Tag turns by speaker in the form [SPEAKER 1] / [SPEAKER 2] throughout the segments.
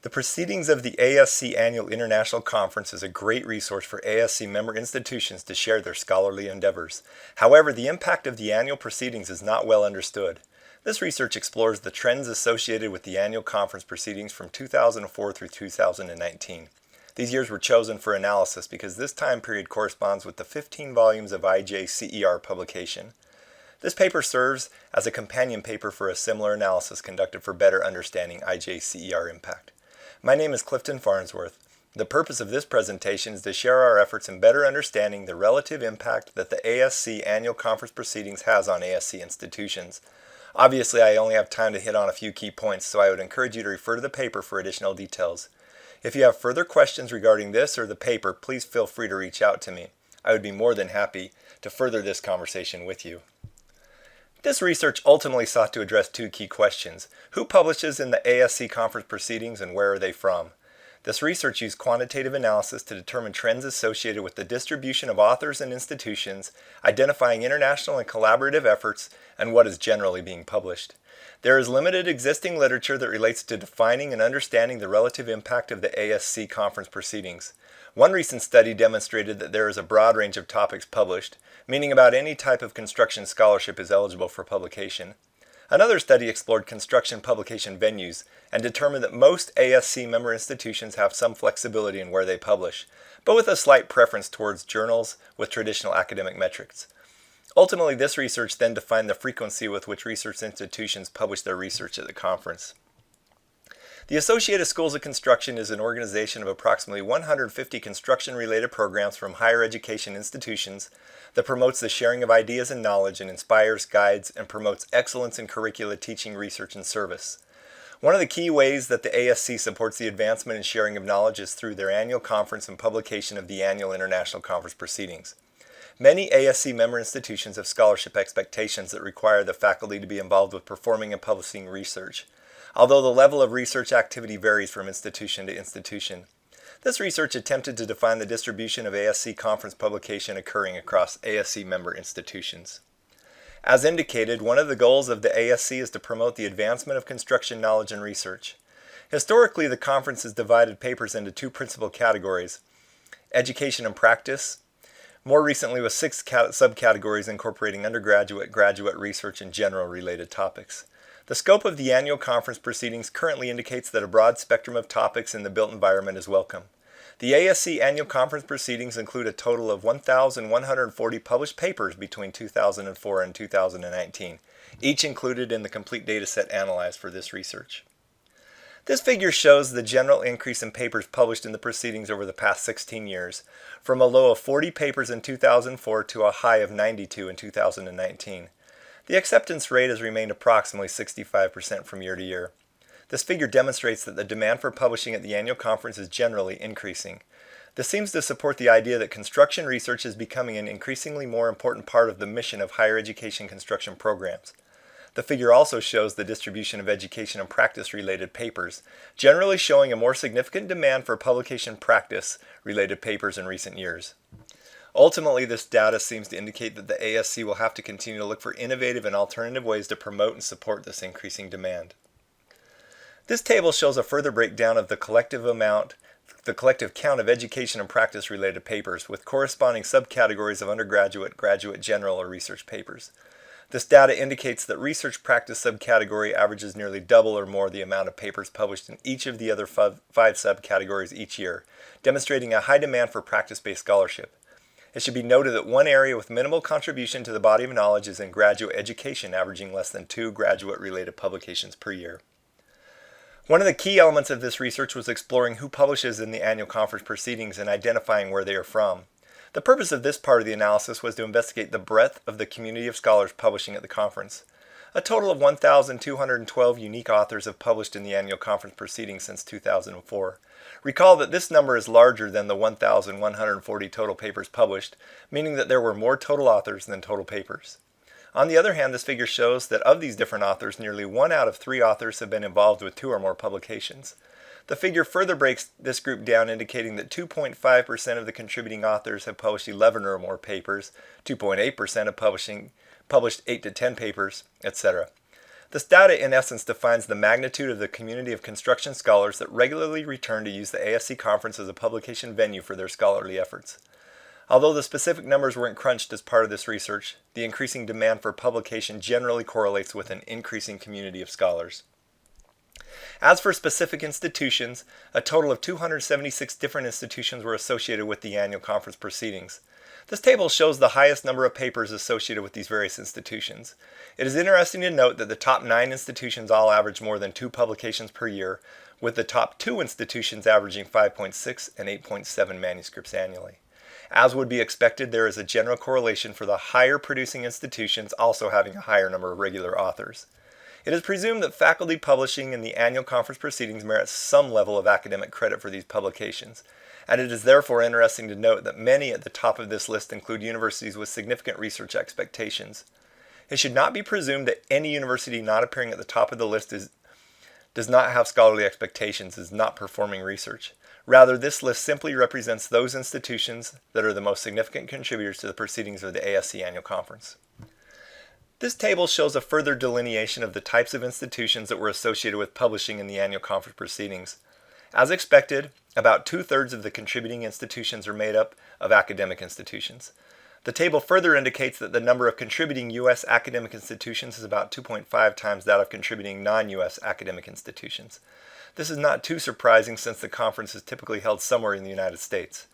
[SPEAKER 1] The Proceedings of the ASC Annual International Conference is a great resource for ASC member institutions to share their scholarly endeavors. However, the impact of the annual proceedings is not well understood. This research explores the trends associated with the annual conference proceedings from 2004 through 2019. These years were chosen for analysis because this time period corresponds with the 15 volumes of IJCER publication. This paper serves as a companion paper for a similar analysis conducted for better understanding IJCER impact. My name is Clifton Farnsworth. The purpose of this presentation is to share our efforts in better understanding the relative impact that the ASC annual conference proceedings has on ASC institutions. Obviously, I only have time to hit on a few key points, so I would encourage you to refer to the paper for additional details. If you have further questions regarding this or the paper, please feel free to reach out to me. I would be more than happy to further this conversation with you. This research ultimately sought to address two key questions. Who publishes in the ASC conference proceedings and where are they from? This research used quantitative analysis to determine trends associated with the distribution of authors and institutions, identifying international and collaborative efforts, and what is generally being published. There is limited existing literature that relates to defining and understanding the relative impact of the ASC conference proceedings. One recent study demonstrated that there is a broad range of topics published, meaning about any type of construction scholarship is eligible for publication. Another study explored construction publication venues and determined that most ASC member institutions have some flexibility in where they publish, but with a slight preference towards journals with traditional academic metrics. Ultimately, this research then defined the frequency with which research institutions publish their research at the conference. The Associated Schools of Construction is an organization of approximately 150 construction-related programs from higher education institutions that promotes the sharing of ideas and knowledge and inspires, guides, and promotes excellence in curricula, teaching, research, and service. One of the key ways that the ASC supports the advancement and sharing of knowledge is through their annual conference and publication of the annual International Conference Proceedings. Many ASC member institutions have scholarship expectations that require the faculty to be involved with performing and publishing research, although the level of research activity varies from institution to institution. This research attempted to define the distribution of ASC conference publication occurring across ASC member institutions. As indicated, one of the goals of the ASC is to promote the advancement of construction knowledge and research. Historically, the conference has divided papers into two principal categories: education and practice, more recently with 6 subcategories incorporating undergraduate, graduate research, and general related topics. The scope of the annual conference proceedings currently indicates that a broad spectrum of topics in the built environment is welcome. The ASC annual conference proceedings include a total of 1,140 published papers between 2004 and 2019, each included in the complete data set analyzed for this research. This figure shows the general increase in papers published in the proceedings over the past 16 years, from a low of 40 papers in 2004 to a high of 92 in 2019. The acceptance rate has remained approximately 65% from year to year. This figure demonstrates that the demand for publishing at the annual conference is generally increasing. This seems to support the idea that construction research is becoming an increasingly more important part of the mission of higher education construction programs. The figure also shows the distribution of education and practice-related papers, generally showing a more significant demand for publication practice-related papers in recent years. Ultimately, this data seems to indicate that the ASC will have to continue to look for innovative and alternative ways to promote and support this increasing demand. This table shows a further breakdown of the collective count of education and practice-related papers, with corresponding subcategories of undergraduate, graduate, general, or research papers. This data indicates that research practice subcategory averages nearly double or more the amount of papers published in each of the other 5 subcategories each year, demonstrating a high demand for practice-based scholarship. It should be noted that one area with minimal contribution to the body of knowledge is in graduate education, averaging less than 2 graduate-related publications per year. One of the key elements of this research was exploring who publishes in the annual conference proceedings and identifying where they are from. The purpose of this part of the analysis was to investigate the breadth of the community of scholars publishing at the conference. A total of 1,212 unique authors have published in the annual conference proceedings since 2004. Recall that this number is larger than the 1,140 total papers published, meaning that there were more total authors than total papers. On the other hand, this figure shows that of these different authors, nearly 1 out of 3 authors have been involved with 2 or more publications. The figure further breaks this group down, indicating that 2.5% of the contributing authors have published 11 or more papers, 2.8% have published 8 to 10 papers, etc. This data in essence defines the magnitude of the community of construction scholars that regularly return to use the ASC conference as a publication venue for their scholarly efforts. Although the specific numbers weren't crunched as part of this research, the increasing demand for publication generally correlates with an increasing community of scholars. As for specific institutions, a total of 276 different institutions were associated with the annual conference proceedings. This table shows the highest number of papers associated with these various institutions. It is interesting to note that the top 9 institutions all average more than 2 publications per year, with the top 2 institutions averaging 5.6 and 8.7 manuscripts annually. As would be expected, there is a general correlation for the higher producing institutions also having a higher number of regular authors. It is presumed that faculty publishing in the annual conference proceedings merits some level of academic credit for these publications, and it is therefore interesting to note that many at the top of this list include universities with significant research expectations. It should not be presumed that any university not appearing at the top of the list does not have scholarly expectations, is not performing research. Rather, this list simply represents those institutions that are the most significant contributors to the proceedings of the ASC annual conference. This table shows a further delineation of the types of institutions that were associated with publishing in the annual conference proceedings. As expected, about 2/3 of the contributing institutions are made up of academic institutions. The table further indicates that the number of contributing U.S. academic institutions is about 2.5 times that of contributing non-U.S. academic institutions. This is not too surprising since the conference is typically held somewhere in the United States.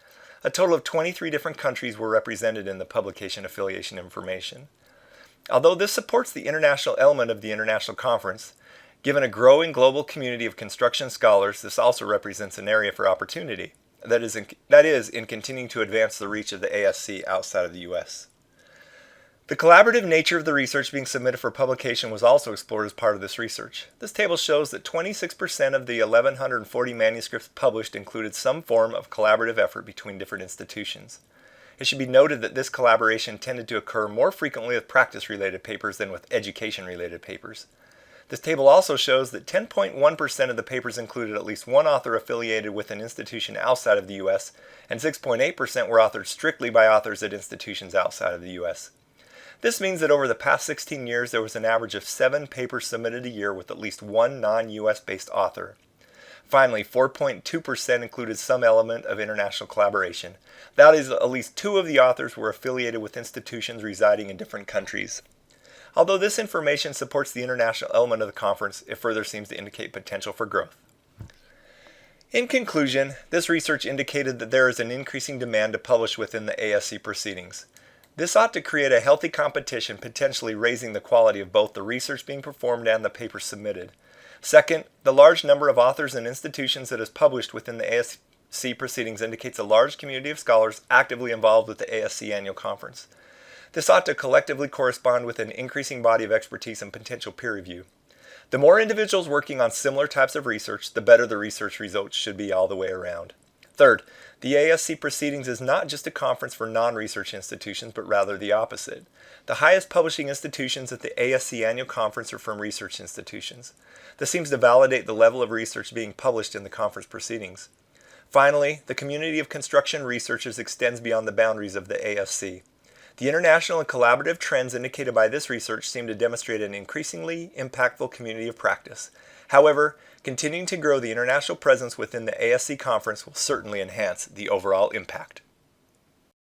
[SPEAKER 1] A total of 23 different countries were represented in the publication affiliation information. Although this supports the international element of the international conference, given a growing global community of construction scholars, this also represents an area for opportunity. That is in continuing to advance the reach of the ASC outside of the U.S. The collaborative nature of the research being submitted for publication was also explored as part of this research. This table shows that 26% of the 1,140 manuscripts published included some form of collaborative effort between different institutions. It should be noted that this collaboration tended to occur more frequently with practice-related papers than with education-related papers. This table also shows that 10.1% of the papers included at least one author affiliated with an institution outside of the U.S., and 6.8% were authored strictly by authors at institutions outside of the U.S. This means that over the past 16 years, there was an average of 7 papers submitted a year with at least one non-U.S. based author. Finally, 4.2% included some element of international collaboration. That is, at least 2 of the authors were affiliated with institutions residing in different countries. Although this information supports the international element of the conference, it further seems to indicate potential for growth. In conclusion, this research indicated that there is an increasing demand to publish within the ASC proceedings. This ought to create a healthy competition, potentially raising the quality of both the research being performed and the papers submitted. Second, the large number of authors and institutions that is published within the ASC proceedings indicates a large community of scholars actively involved with the ASC annual conference. This ought to collectively correspond with an increasing body of expertise and potential peer review. The more individuals working on similar types of research, the better the research results should be all the way around. Third, the ASC Proceedings is not just a conference for non-research institutions, but rather the opposite. The highest publishing institutions at the ASC annual conference are from research institutions. This seems to validate the level of research being published in the conference proceedings. Finally, the community of construction researchers extends beyond the boundaries of the ASC. The international and collaborative trends indicated by this research seem to demonstrate an increasingly impactful community of practice. However, continuing to grow the international presence within the ASC conference will certainly enhance the overall impact.